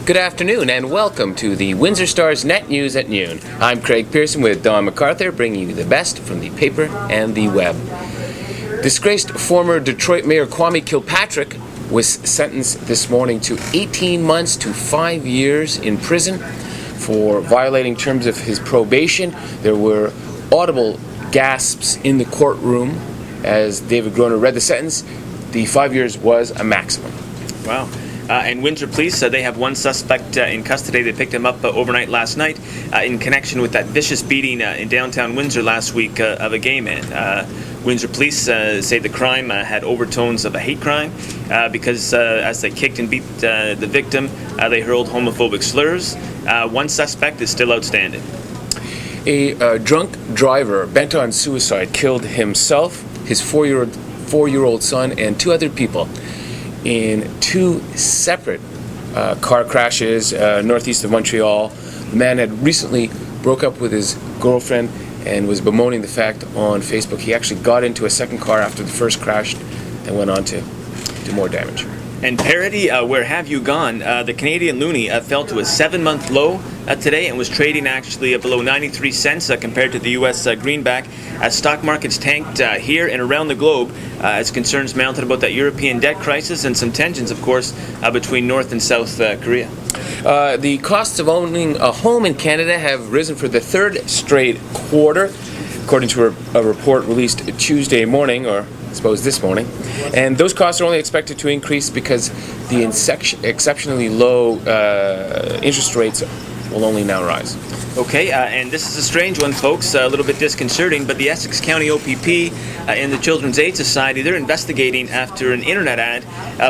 Good afternoon and welcome to the Windsor Star's Net News at Noon. I'm Craig Pearson with Don McArthur, bringing you the best from the paper and the web. Disgraced former Detroit Mayor Kwame Kilpatrick was sentenced this morning to 18 months to 5 years in prison for violating terms of his probation. There were audible gasps in the courtroom as David Groner read the sentence. The 5 years was a maximum. Wow. And Windsor Police, they have one suspect in custody. They picked him up overnight last night in connection with that vicious beating in downtown Windsor last week of a gay man. Windsor Police say the crime had overtones of a hate crime because as they kicked and beat the victim, they hurled homophobic slurs. One suspect is still outstanding. A drunk driver bent on suicide killed himself, his four-year-old son, and two other people in two separate car crashes northeast of Montreal. The man had recently broke up with his girlfriend and was bemoaning the fact on Facebook he actually got into a second car after the first crashed and went on to do more damage. And parity, where have you gone? The Canadian loonie fell to a 7-month low today and was trading actually below 93 cents compared to the U.S. greenback as stock markets tanked here and around the globe as concerns mounted about that European debt crisis and some tensions, of course, between North and South Korea. The costs of owning a home in Canada have risen for the third straight quarter, according to a report released Tuesday morning, or I suppose this morning. And those costs are only expected to increase because the exceptionally low interest rates will only now rise. Okay, and this is a strange one, folks, a little bit disconcerting, but the Essex County OPP and the Children's Aid Society, they're investigating after an internet ad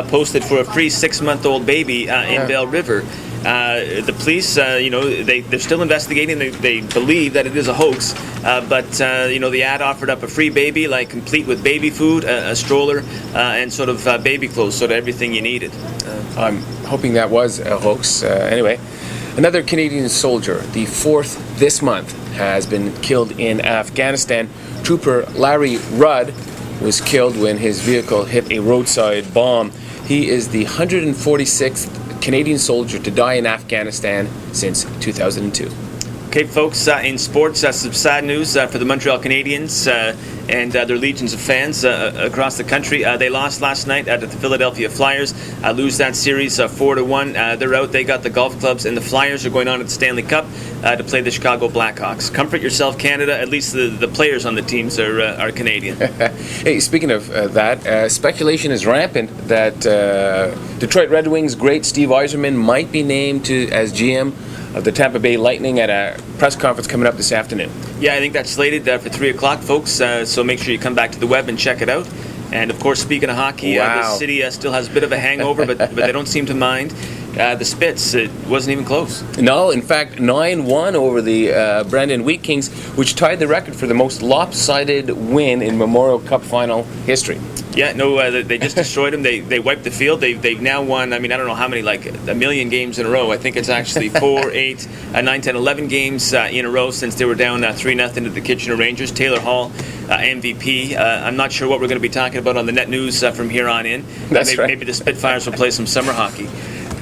posted for a free 6-month-old baby in Belle River. The police, they're still investigating. They believe that it is a hoax, but the ad offered up a free baby, like complete with baby food, a stroller, and sort of baby clothes, sort of everything you needed. I'm hoping that was a hoax. Anyway, another Canadian soldier, the fourth this month, has been killed in Afghanistan. Trooper Larry Rudd was killed when his vehicle hit a roadside bomb. He is the 146th Canadian soldier to die in Afghanistan since 2002. Okay, folks, in sports, some sad news for the Montreal Canadiens and their legions of fans across the country. They lost last night at the Philadelphia Flyers, lose that series 4-1. They're out. They got the golf clubs, and the Flyers are going on to the Stanley Cup to play the Chicago Blackhawks. Comfort yourself, Canada. At least the players on the teams are Canadian. Hey, speaking of that, speculation is rampant that Detroit Red Wings great Steve Yzerman might be named as GM of the Tampa Bay Lightning at a press conference coming up this afternoon. Yeah, I think that's slated for 3 o'clock, folks, so make sure you come back to the web and check it out. And, of course, speaking of hockey, the city still has a bit of a hangover, but they don't seem to mind. The Spits, it wasn't even close. No, in fact, 9-1 over the Brandon Wheat Kings, which tied the record for the most lopsided win in Memorial Cup final history. Yeah, no, they just destroyed them. They wiped the field. They've now won, I don't know how many, like a million games in a row. I think it's actually 4, 8, 9, 10, 11 games in a row since they were down 3-0 to the Kitchener Rangers. Taylor Hall, MVP. I'm not sure what we're going to be talking about on the net news from here on in. That's right. Maybe the Spitfires will play some summer hockey.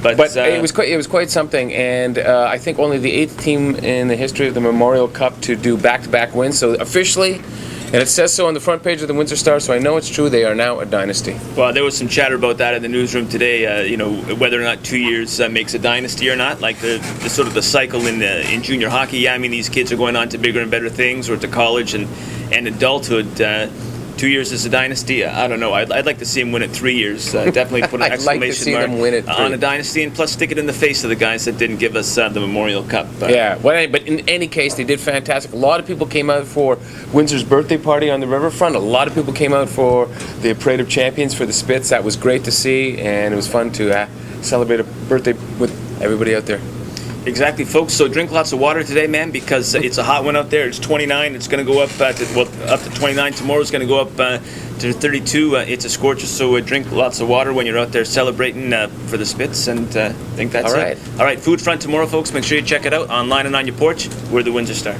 But it was quite something, and I think only the 8th team in the history of the Memorial Cup to do back-to-back wins. So officially, and it says so on the front page of the Windsor Star, so I know it's true, they are now a dynasty. Well, there was some chatter about that in the newsroom today, whether or not 2 years makes a dynasty or not, like the sort of the cycle in junior hockey. Yeah, these kids are going on to bigger and better things, or to college and adulthood. 2 years is a dynasty. I don't know. I'd like to see him win it 3 years. Definitely put an exclamation mark on a dynasty, and plus stick it in the face of the guys that didn't give us the Memorial Cup. But in any case, they did fantastic. A lot of people came out for Windsor's birthday party on the riverfront. A lot of people came out for the Parade of Champions for the Spits. That was great to see, and it was fun to celebrate a birthday with everybody out there. Exactly, folks. So drink lots of water today, man, because it's a hot one out there. It's 29. It's going to go up to 29. Tomorrow it's going to go up to 32. It's a scorcher, so drink lots of water when you're out there celebrating for the Spits, and I think that's it. All right, Food Front tomorrow, folks. Make sure you check it out online and on your porch. We're the Windsor Star.